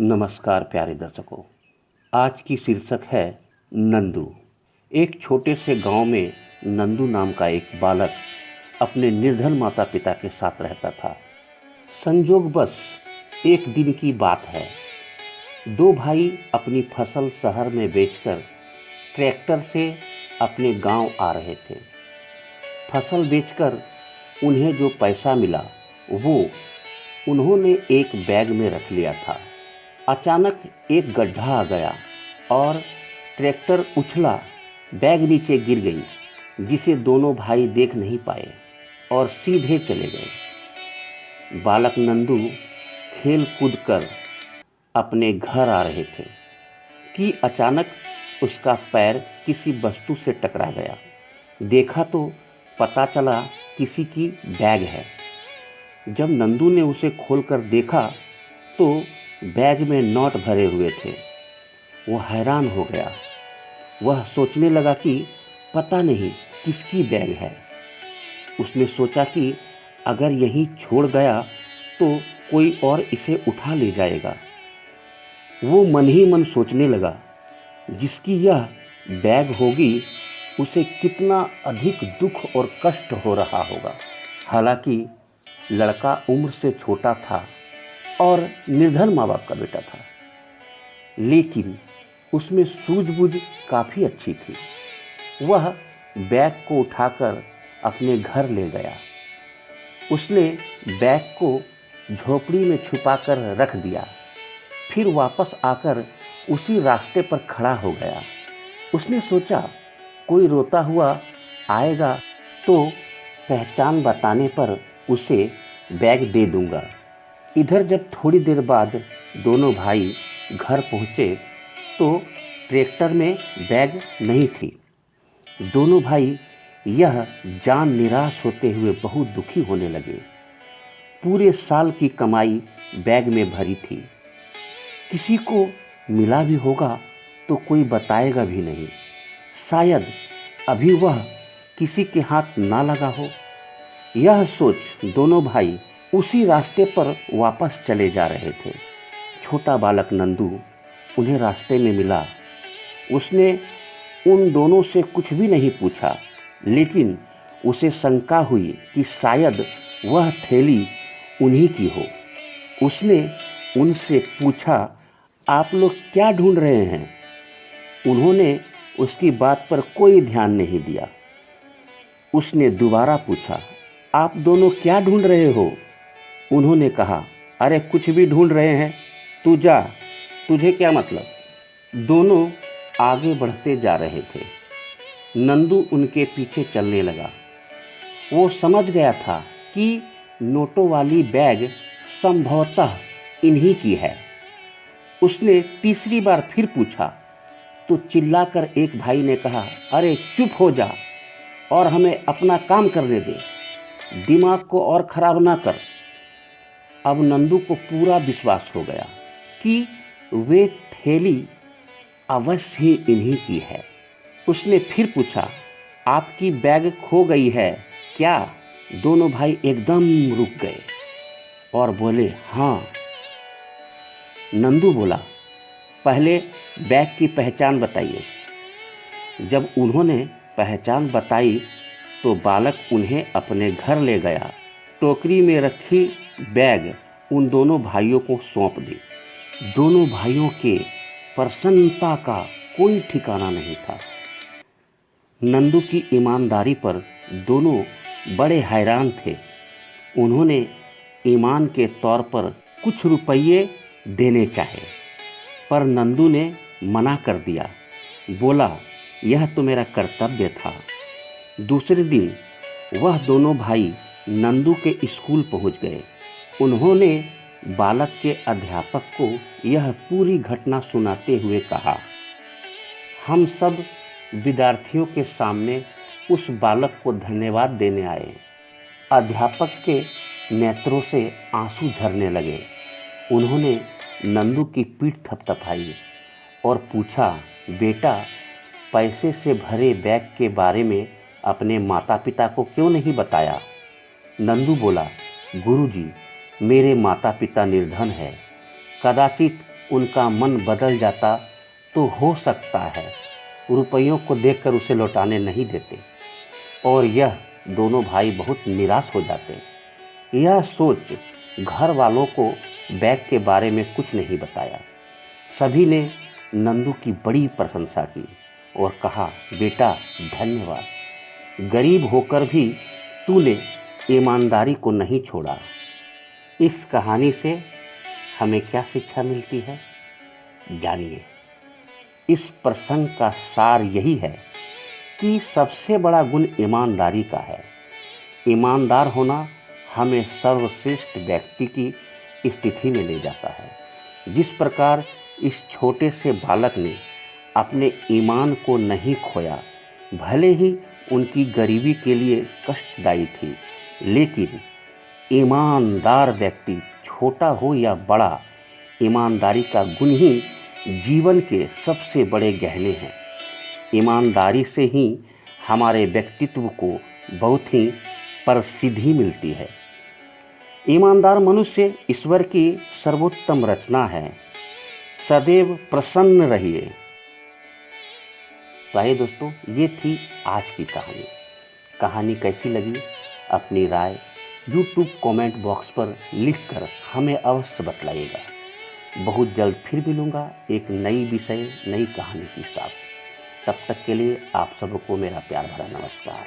नमस्कार प्यारे दर्शकों। आज की शीर्षक है नंदू। एक छोटे से गांव में नंदू नाम का एक बालक अपने निर्धन माता पिता के साथ रहता था। संयोगवश एक दिन की बात है। दो भाई अपनी फसल शहर में बेचकर ट्रैक्टर से अपने गांव आ रहे थे। फसल बेचकर उन्हें जो पैसा मिला वो उन्होंने एक बैग में रख लिया था। अचानक एक गड्ढा आ गया और ट्रैक्टर उछला, बैग नीचे गिर गई, जिसे दोनों भाई देख नहीं पाए और सीधे चले गए। बालक नंदू खेल कूद कर अपने घर आ रहे थे कि अचानक उसका पैर किसी वस्तु से टकरा गया। देखा तो पता चला किसी की बैग है। जब नंदू ने उसे खोलकर देखा तो बैग में नोट भरे हुए थे। वो हैरान हो गया। वह सोचने लगा कि पता नहीं किसकी बैग है। उसने सोचा कि अगर यहीं छोड़ गया तो कोई और इसे उठा ले जाएगा। वो मन ही मन सोचने लगा, जिसकी यह बैग होगी उसे कितना अधिक दुख और कष्ट हो रहा होगा। हालांकि लड़का उम्र से छोटा था और निर्धन माँ बाप का बेटा था, लेकिन उसमें सूझबूझ काफ़ी अच्छी थी। वह बैग को उठाकर अपने घर ले गया। उसने बैग को झोपड़ी में छुपाकर रख दिया। फिर वापस आकर उसी रास्ते पर खड़ा हो गया। उसने सोचा, कोई रोता हुआ आएगा तो पहचान बताने पर उसे बैग दे दूंगा। इधर जब थोड़ी देर बाद दोनों भाई घर पहुँचे तो ट्रैक्टर में बैग नहीं थी। दोनों भाई यह जान निराश होते हुए बहुत दुखी होने लगे। पूरे साल की कमाई बैग में भरी थी। किसी को मिला भी होगा तो कोई बताएगा भी नहीं। शायद अभी वह किसी के हाथ ना लगा हो। यह सोच दोनों भाई उसी रास्ते पर वापस चले जा रहे थे। छोटा बालक नंदू उन्हें रास्ते में मिला। उसने उन दोनों से कुछ भी नहीं पूछा, लेकिन उसे शंका हुई कि शायद वह थैली उन्हीं की हो। उसने उनसे पूछा, आप लोग क्या ढूंढ रहे हैं? उन्होंने उसकी बात पर कोई ध्यान नहीं दिया। उसने दोबारा पूछा, आप दोनों क्या ढूंढ रहे हो? उन्होंने कहा, अरे कुछ भी ढूंढ रहे हैं, तू जा, तुझे क्या मतलब। दोनों आगे बढ़ते जा रहे थे। नंदू उनके पीछे चलने लगा। वो समझ गया था कि नोटों वाली बैग संभवतः इन्हीं की है। उसने तीसरी बार फिर पूछा तो चिल्लाकर एक भाई ने कहा, अरे चुप हो जा और हमें अपना काम करने दे, दिमाग को और खराब ना कर। अब नंदू को पूरा विश्वास हो गया कि वे थैली अवश्य ही इन्हीं की है। उसने फिर पूछा, आपकी बैग खो गई है क्या? दोनों भाई एकदम रुक गए और बोले, हाँ। नंदू बोला, पहले बैग की पहचान बताइए। जब उन्होंने पहचान बताई तो बालक उन्हें अपने घर ले गया। टोकरी में रखी बैग उन दोनों भाइयों को सौंप दी। दोनों भाइयों के प्रसन्नता का कोई ठिकाना नहीं था। नंदू की ईमानदारी पर दोनों बड़े हैरान थे। उन्होंने ईमान के तौर पर कुछ रुपये देने चाहे, पर नंदू ने मना कर दिया। बोला, यह तो मेरा कर्तव्य था। दूसरे दिन वह दोनों भाई नंदू के स्कूल पहुंच गए। उन्होंने बालक के अध्यापक को यह पूरी घटना सुनाते हुए कहा, हम सब विद्यार्थियों के सामने उस बालक को धन्यवाद देने आए। अध्यापक के नेत्रों से आंसू झरने लगे। उन्होंने नंदू की पीठ थपथपाई और पूछा, बेटा, पैसे से भरे बैग के बारे में अपने माता पिता को क्यों नहीं बताया? नंदू बोला, गुरुजी, मेरे माता पिता निर्धन है। कदाचित उनका मन बदल जाता तो हो सकता है रुपयों को देखकर उसे लौटाने नहीं देते, और यह दोनों भाई बहुत निराश हो जाते। यह सोच घर वालों को बैग के बारे में कुछ नहीं बताया। सभी ने नंदू की बड़ी प्रशंसा की और कहा, बेटा धन्यवाद, गरीब होकर भी तूने ईमानदारी को नहीं छोड़ा। इस कहानी से हमें क्या शिक्षा मिलती है, जानिए। इस प्रसंग का सार यही है कि सबसे बड़ा गुण ईमानदारी का है। ईमानदार होना हमें सर्वश्रेष्ठ व्यक्ति की स्थिति में ले जाता है। जिस प्रकार इस छोटे से बालक ने अपने ईमान को नहीं खोया, भले ही उनकी गरीबी के लिए कष्टदायी थी, लेकिन ईमानदार व्यक्ति छोटा हो या बड़ा, ईमानदारी का गुण ही जीवन के सबसे बड़े गहने हैं। ईमानदारी से ही हमारे व्यक्तित्व को बहुत ही प्रसिद्धि मिलती है। ईमानदार मनुष्य ईश्वर की सर्वोत्तम रचना है। सदैव प्रसन्न रहिए। भाई दोस्तों, ये थी आज की कहानी। कहानी कैसी लगी अपनी राय YouTube कमेंट बॉक्स पर लिखकर हमें अवश्य बतलाइएगा। बहुत जल्द फिर मिलूँगा एक नई विषय, नई कहानी के साथ। तब तक के लिए आप सबको मेरा प्यार भरा नमस्कार।